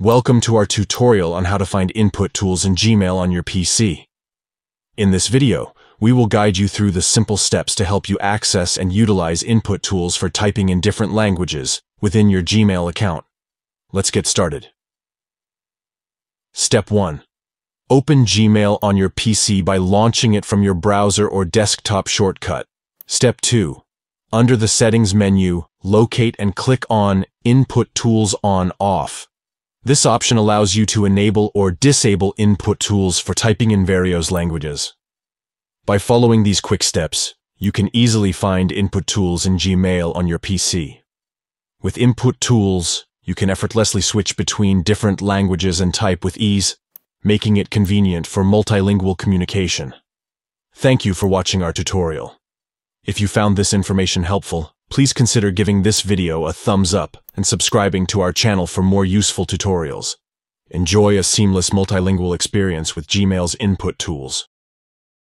Welcome to our tutorial on how to find input tools in Gmail on your PC. In this video, we will guide you through the simple steps to help you access and utilize input tools for typing in different languages within your Gmail account. Let's get started. Step 1. Open Gmail on your PC by launching it from your browser or desktop shortcut. Step 2. Under the Settings menu, locate and click on Input Tools On/Off. This option allows you to enable or disable input tools for typing in various languages. By following these quick steps, you can easily find input tools in Gmail on your PC. With input tools, you can effortlessly switch between different languages and type with ease, making it convenient for multilingual communication. Thank you for watching our tutorial. If you found this information helpful, please consider giving this video a thumbs up and subscribing to our channel for more useful tutorials. Enjoy a seamless multilingual experience with Gmail's input tools.